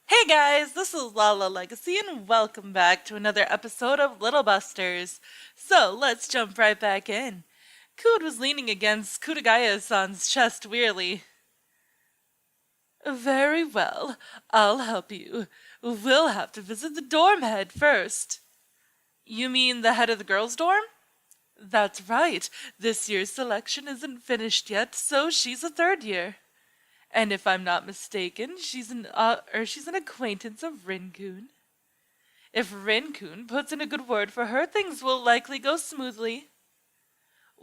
Hey guys, this is Lala Legacy and welcome back to another episode of Little Busters. So let's jump right back in. Kud was leaning against Kutagaya-san's chest wearily. Very well, I'll help you. We'll have to visit the dorm head first. You mean the head of the girls' dorm? That's right. This year's selection isn't finished yet, so she's a third year. And if I'm not mistaken, she's an acquaintance of Rinkun. If Rinkun puts in a good word for her, things will likely go smoothly.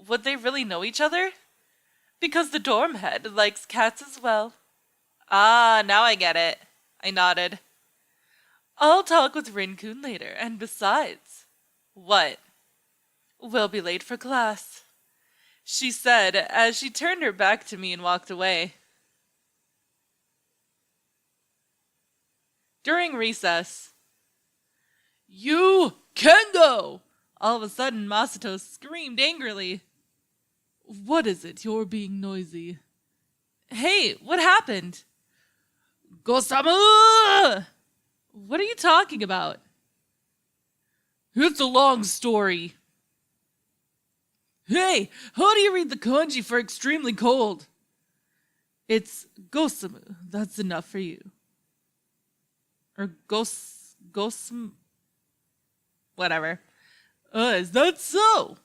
Would they really know each other? Because the dorm head likes cats as well. Ah, now I get it. I nodded. I'll talk with Rinkun later, and besides... What? We'll be late for class, she said as she turned her back to me and walked away. During recess. You, Kendo! All of a sudden, Masato screamed angrily. What is it? You're being noisy. Hey, what happened? Gosamu! What are you talking about? It's a long story. Hey, how do you read the kanji for extremely cold? It's Gosamu. That's enough for you. Or whatever. Is that so?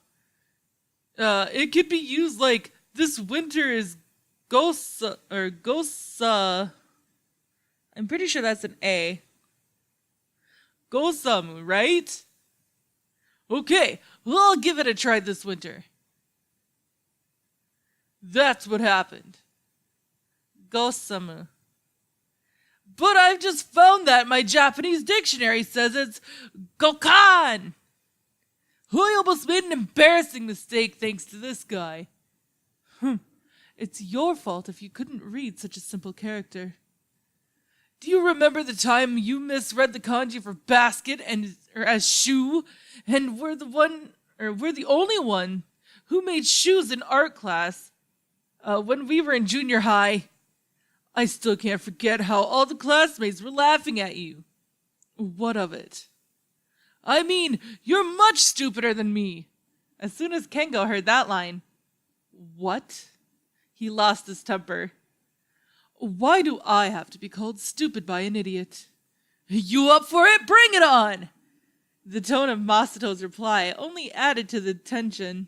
It could be used like, this winter is gosa. I'm pretty sure that's an A. Gosamu, right? Okay, well, I'll give it a try this winter. That's what happened. Gosamu. But I've just found that my Japanese dictionary says it's Gokan! I almost made an embarrassing mistake thanks to this guy. It's your fault if you couldn't read such a simple character. Do you remember the time you misread the kanji for basket or as shoe, and we're the only one who made shoes in art class when we were in junior high? I still can't forget how all the classmates were laughing at you. What of it? I mean, you're much stupider than me. As soon as Kengo heard that line. What? He lost his temper. Why do I have to be called stupid by an idiot? You up for it? Bring it on! The tone of Masato's reply only added to the tension.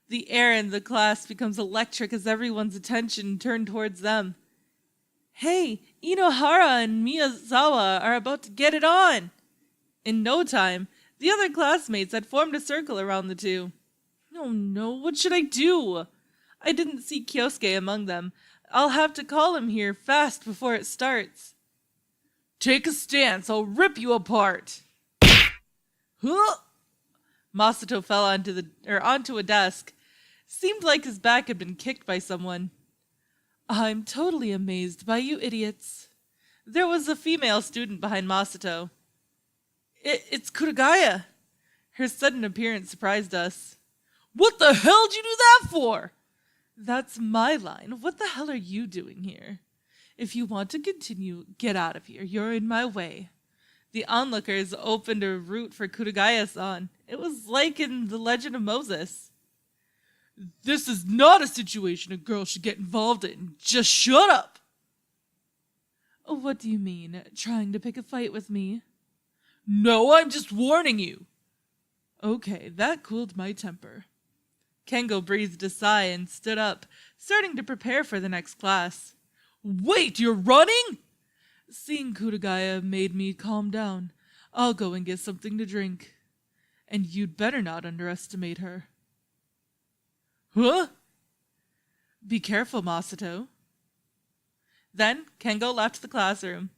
The air in the class becomes electric as everyone's attention turned towards them. Hey, Inohara and Miyazawa are about to get it on! In no time, the other classmates had formed a circle around the two. Oh no, what should I do? I didn't see Kyosuke among them. I'll have to call him here fast before it starts. Take a stance, I'll rip you apart! Huh? Masato fell onto a desk. Seemed like his back had been kicked by someone. I'm totally amazed by you idiots. There was a female student behind Masato. It's Kuragaya. Her sudden appearance surprised us. What the hell did you do that for? That's my line. What the hell are you doing here? If you want to continue, get out of here. You're in my way. The onlookers opened a route for Kuragaya-san. It was like in The Legend of Moses. This is not a situation a girl should get involved in. Just shut up! What do you mean, trying to pick a fight with me? No, I'm just warning you. Okay, that cooled my temper. Kengo breathed a sigh and stood up, starting to prepare for the next class. Wait, you're running? Seeing Kuragaya made me calm down. I'll go and get something to drink. And you'd better not underestimate her. Huh? Be careful, Masato. Then Kengo left the classroom.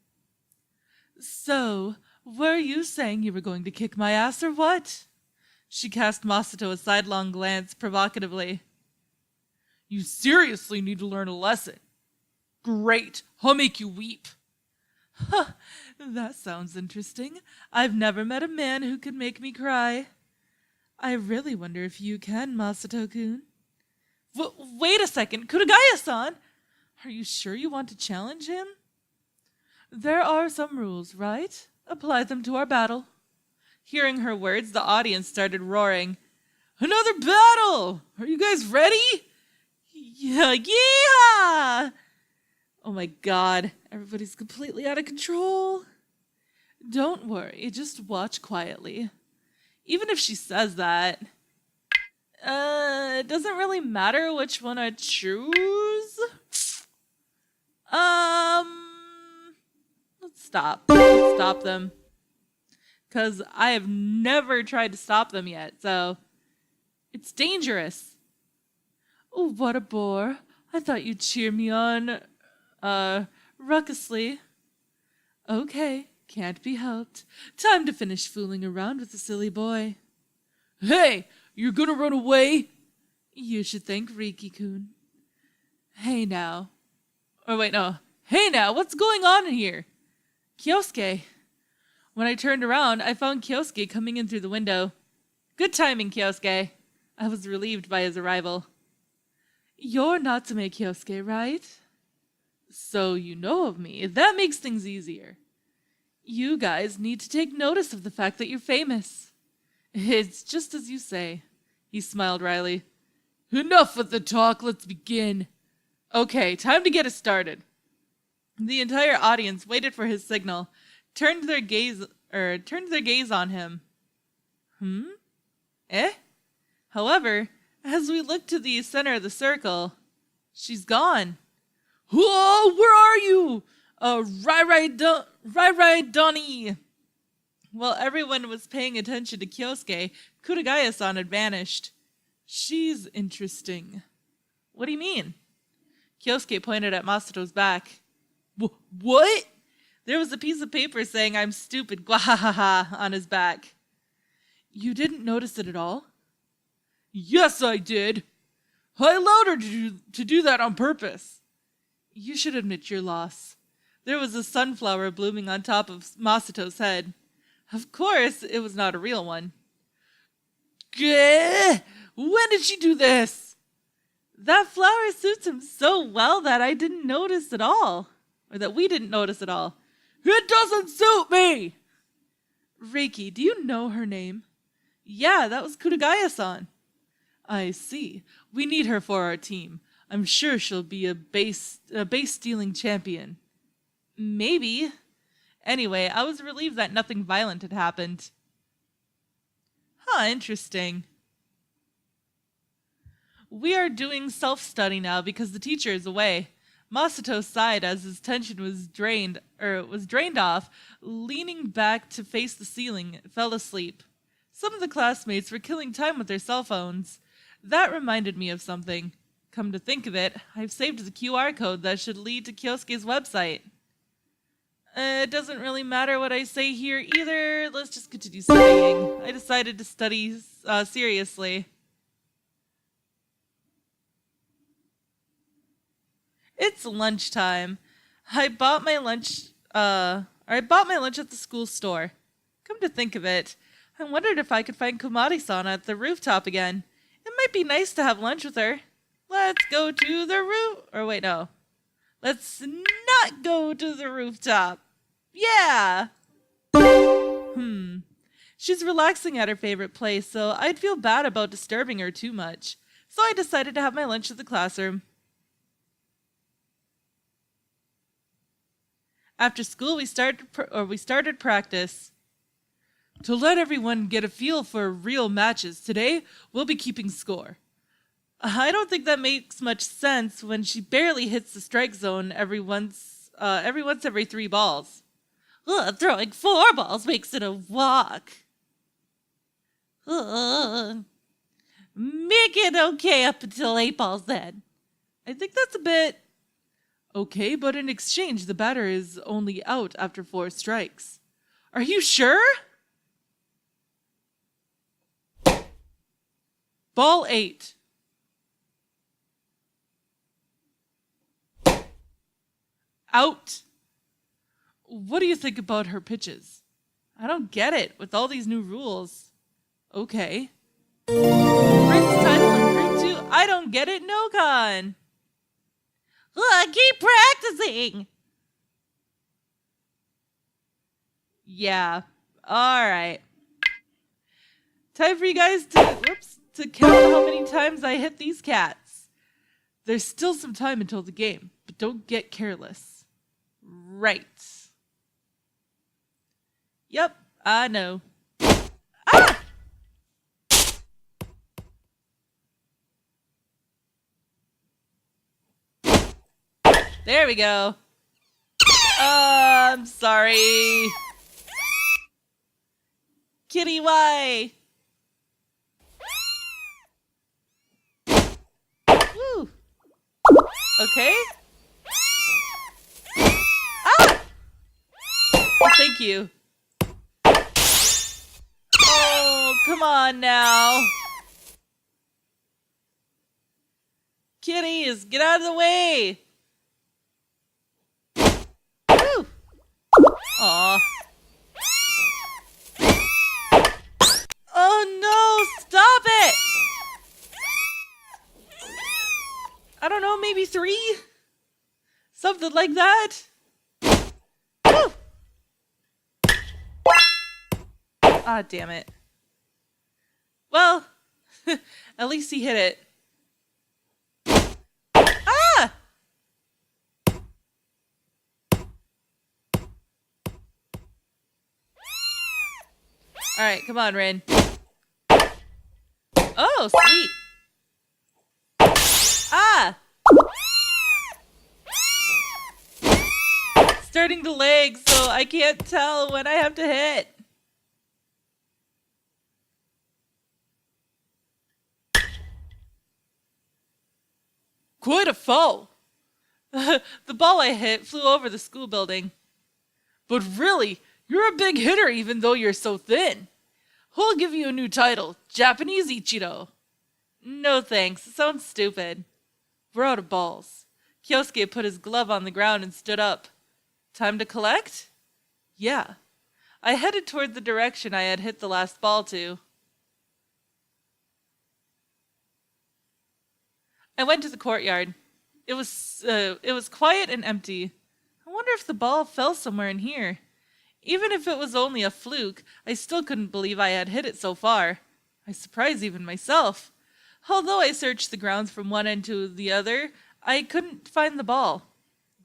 So, were you saying you were going to kick my ass or what? She cast Masato a sidelong glance provocatively. You seriously need to learn a lesson. Great, I'll make you weep. Huh, that sounds interesting. I've never met a man who could make me cry. I really wonder if you can, Masato-kun. Wait a second, Kuragaya-san! Are you sure you want to challenge him? There are some rules, right? Apply them to our battle. Hearing her words, the audience started roaring. Another battle! Are you guys ready? Yeah, yeah! Oh my god, everybody's completely out of control. Don't worry, just watch quietly. Even if she says that, it doesn't really matter which one I choose. Let's stop. Let's stop them. Because I have never tried to stop them yet, so it's dangerous. Oh, what a bore. I thought you'd cheer me on, ruckusly. Okay, can't be helped. Time to finish fooling around with the silly boy. Hey, you're gonna run away? You should thank Riki-kun. Hey now. Oh wait, no. Hey now, what's going on in here? Kyosuke. When I turned around, I found Kyosuke coming in through the window. Good timing, Kyosuke. I was relieved by his arrival. You're Natsume Kyosuke, right? So you know of me. That makes things easier. You guys need to take notice of the fact that you're famous. It's just as you say. He smiled wryly. Enough with the talk, let's begin. Okay, time to get it started. The entire audience waited for his signal, turned their gaze on him. Eh? However, as we looked to the center of the circle, she's gone. Whoa, where are you? Right, Donnie. While everyone was paying attention to Kyosuke, Kuragaya-san had vanished. She's interesting. What do you mean? Kyosuke pointed at Masato's back. What? There was a piece of paper saying I'm stupid, gwahaha, on his back. You didn't notice it at all? Yes, I did. I allowed her to do that on purpose. You should admit your loss. There was a sunflower blooming on top of Masato's head. Of course, it was not a real one. Gah! When did she do this? That flower suits him so well that I didn't notice at all. Or that we didn't notice at all. It doesn't suit me! Reiki, do you know her name? Yeah, that was Kuragaya-san. I see. We need her for our team. I'm sure she'll be a base-stealing champion. Maybe. Anyway, I was relieved that nothing violent had happened. Huh, interesting. We are doing self-study now because the teacher is away. Masato sighed as his tension was drained off, leaning back to face the ceiling, fell asleep. Some of the classmates were killing time with their cell phones. That reminded me of something. Come to think of it, I've saved the QR code that should lead to Kyosuke's website. It doesn't really matter what I say here either. Let's just continue studying. I decided to study seriously. It's lunchtime. I bought my lunch at the school store. Come to think of it, I wondered if I could find Komari-san at the rooftop again. It might be nice to have lunch with her. Let's go to the roof. Or wait, no. Let's not go to the rooftop. Yeah. She's relaxing at her favorite place, so I'd feel bad about disturbing her too much. So I decided to have my lunch at the classroom. After school, we started practice. To let everyone get a feel for real matches, today we'll be keeping score. I don't think that makes much sense when she barely hits the strike zone every once every 3 balls. Throwing 4 balls makes it a walk. Make it okay up until 8 balls then. I think that's a bit... Okay, but in exchange, the batter is only out after 4 strikes. Are you sure? Ball 8. Out. What do you think about her pitches? I don't get it with all these new rules. Okay. Prince title improved to I don't get it, Nokan. Keep practicing. Yeah. Alright. Time for you guys to count how many times I hit these cats. There's still some time until the game, but don't get careless. Right. Yep, I know. Ah! There we go. I'm sorry. Kitty, why? Woo. Okay. Ah! Thank you. Oh, come on now. Kitties, get out of the way. Woo. Aw. Oh no, stop it! I don't know, maybe 3? Something like that? Woo! Ah, damn it. Well, at least he hit it. Ah! Alright, come on, Rin. Oh, sweet. Ah! Starting to lag, so I can't tell when I have to hit. Quite a fall. The ball I hit flew over the school building. But really, you're a big hitter even though you're so thin. Who'll give you a new title? Japanese Ichiro. No thanks, it sounds stupid. We're out of balls. Kyosuke put his glove on the ground and stood up. Time to collect? Yeah. I headed toward the direction I had hit the last ball to. I went to the courtyard. It was quiet and empty. I wonder if the ball fell somewhere in here. Even if it was only a fluke, I still couldn't believe I had hit it so far. I surprised even myself. Although I searched the grounds from one end to the other, I couldn't find the ball.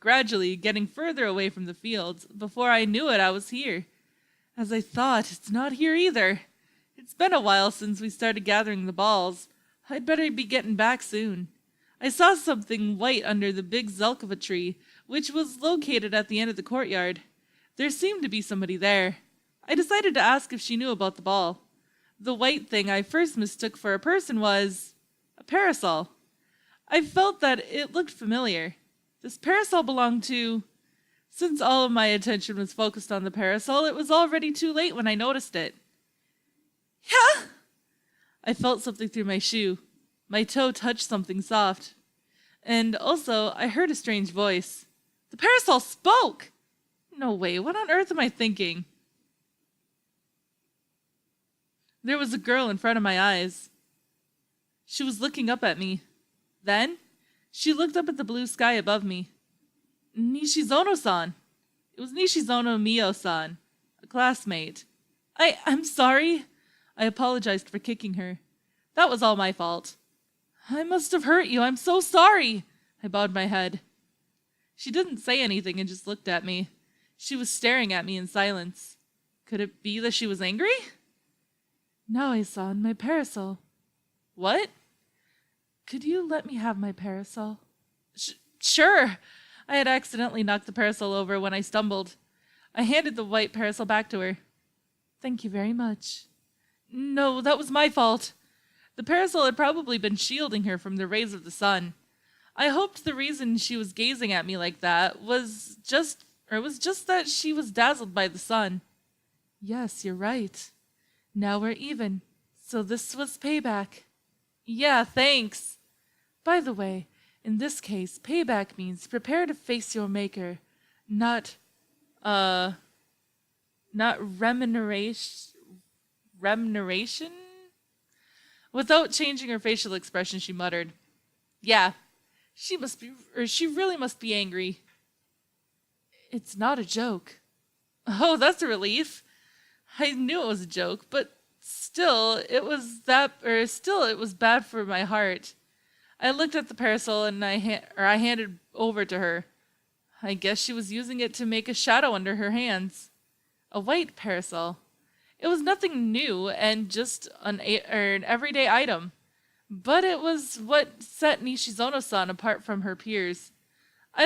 Gradually getting further away from the fields, before I knew it, I was here. As I thought, it's not here either. It's been a while since we started gathering the balls. I'd better be getting back soon. I saw something white under the big Zelkova tree, which was located at the end of the courtyard. There seemed to be somebody there. I decided to ask if she knew about the ball. The white thing I first mistook for a person was a parasol. I felt that it looked familiar. This parasol belonged to... Since all of my attention was focused on the parasol, it was already too late when I noticed it. Yeah! I felt something through my shoe. My toe touched something soft. And also, I heard a strange voice. The parasol spoke! No way, what on earth am I thinking? There was a girl in front of my eyes. She was looking up at me. Then, she looked up at the blue sky above me. Nishizono-san. It was Nishizono Mio-san, a classmate. I'm sorry. I apologized for kicking her. That was all my fault. I must have hurt you. I'm so sorry. I bowed my head. She didn't say anything and just looked at me. She was staring at me in silence. Could it be that she was angry? Naoi-san, my parasol. What? Could you let me have my parasol? Sure. I had accidentally knocked the parasol over when I stumbled. I handed the white parasol back to her. Thank you very much. No, that was my fault. The parasol had probably been shielding her from the rays of the sun. I hoped the reason she was gazing at me like that was just that she was dazzled by the sun. Yes, you're right. Now we're even. So this was payback. Yeah, thanks. By the way, in this case, payback means prepare to face your maker, not remuneration? Remuneration? Without changing her facial expression, she muttered, Yeah, she really must be angry. It's not a joke. Oh, that's a relief. I knew it was a joke, but still it was bad for my heart. I looked at the parasol and I handed over to her. I guess she was using it to make a shadow under her hands. A white parasol. It was nothing new and just an everyday item. But it was what set Nishizono-san apart from her peers. I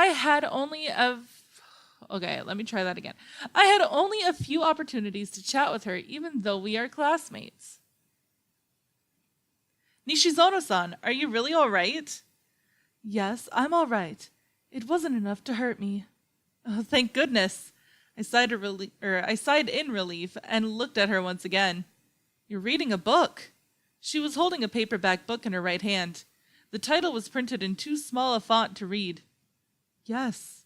had only a Okay, let me try that again. I had only a few opportunities to chat with her, even though we are classmates. Nishizono-san, are you really all right? Yes, I'm all right. It wasn't enough to hurt me. Oh, thank goodness. I sighed in relief and looked at her once again. You're reading a book. She was holding a paperback book in her right hand. The title was printed in too small a font to read. Yes.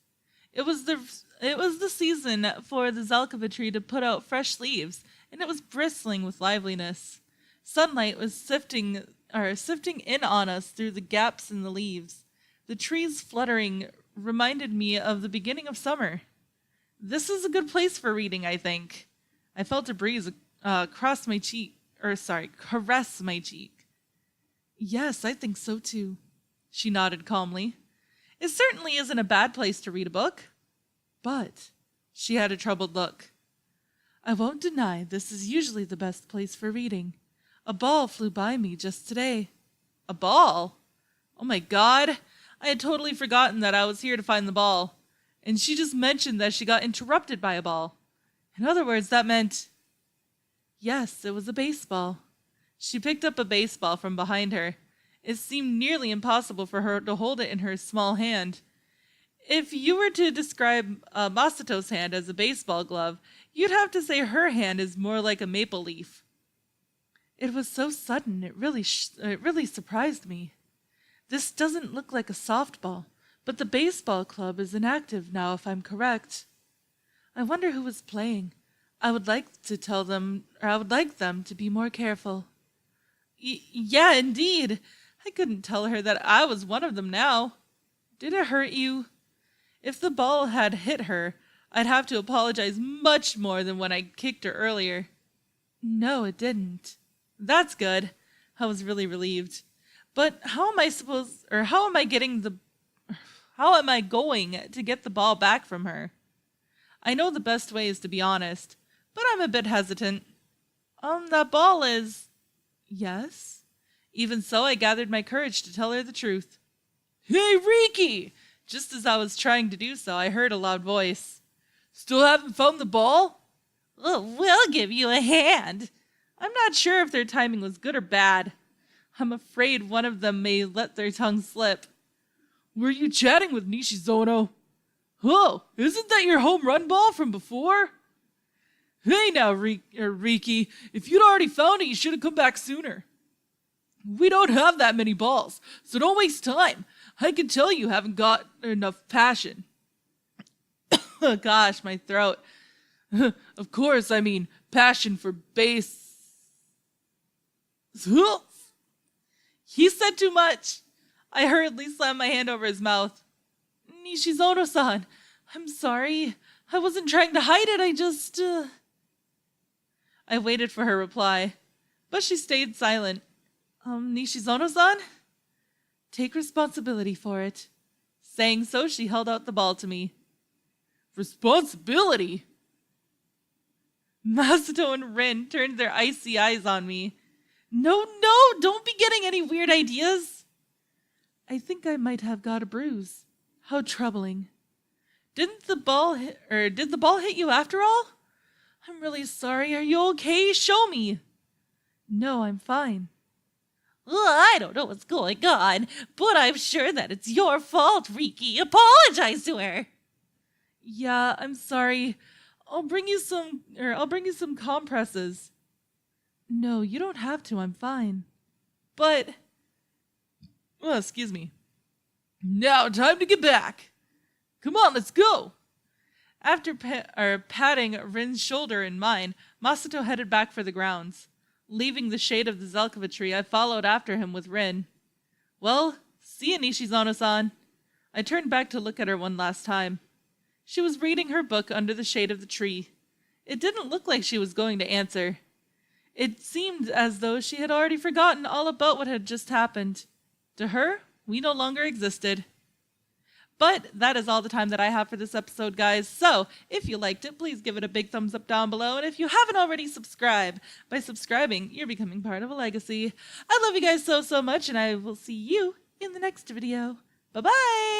It was the season for the Zelkova tree to put out fresh leaves, and it was bristling with liveliness. Sunlight was sifting in on us through the gaps in the leaves. The trees fluttering reminded me of the beginning of summer. This is a good place for reading, I think. I felt a breeze caress my cheek. Yes, I think so too. She nodded calmly. It certainly isn't a bad place to read a book. But she had a troubled look. I won't deny this is usually the best place for reading. A ball flew by me just today. A ball? Oh my God. I had totally forgotten that I was here to find the ball. And she just mentioned that she got interrupted by a ball. In other words, that meant... Yes, it was a baseball. She picked up a baseball from behind her. It seemed nearly impossible for her to hold it in her small hand. If you were to describe Masato's hand as a baseball glove, you'd have to say her hand is more like a maple leaf. It was so sudden, it really surprised me. This doesn't look like a softball, but the baseball club is inactive now, if I'm correct. I wonder who was playing. I would like them to be more careful. Yeah, indeed. I couldn't tell her that I was one of them now. Did it hurt you? If the ball had hit her, I'd have to apologize much more than when I kicked her earlier. No, it didn't. That's good. I was really relieved. But how am I going to get the ball back from her? I know the best way is to be honest, but I'm a bit hesitant. That ball is... Yes? Even so, I gathered my courage to tell her the truth. Hey, Riki! Just as I was trying to do so, I heard a loud voice. Still haven't found the ball? Oh, we'll give you a hand. I'm not sure if their timing was good or bad. I'm afraid one of them may let their tongue slip. Were you chatting with Nishizono? Oh, isn't that your home run ball from before? Hey now, Riki, if you'd already found it, you should have come back sooner. We don't have that many balls, so don't waste time. I can tell you haven't got enough passion. Gosh, my throat. Of course, I mean passion for base. He said too much. I hurriedly slammed my hand over his mouth. Nishizono-san, I'm sorry. I wasn't trying to hide it, I waited for her reply, but she stayed silent. Nishizono-san? Take responsibility for it. Saying so, she held out the ball to me. Responsibility? Masato and Rin turned their icy eyes on me. No, don't be getting any weird ideas. I think I might have got a bruise. How troubling. Did the ball hit you after all? I'm really sorry. Are you okay? Show me. No, I'm fine. I don't know what's going on, but I'm sure that it's your fault, Riki. Apologize to her. Yeah, I'm sorry. I'll bring you some compresses. No, you don't have to. I'm fine. But... Oh, excuse me. Now, time to get back. Come on, let's go. After patting Rin's shoulder in mine, Masato headed back for the grounds. Leaving the shade of the Zelkova tree, I followed after him with Rin. Well, see ya, Nishizono-san. I turned back to look at her one last time. She was reading her book under the shade of the tree. It didn't look like she was going to answer. It seemed as though she had already forgotten all about what had just happened. To her, we no longer existed. But that is all the time that I have for this episode, guys. So, if you liked it, please give it a big thumbs up down below. And if you haven't already, subscribe. By subscribing, you're becoming part of a legacy. I love you guys so much, and I will see you in the next video. Bye-bye!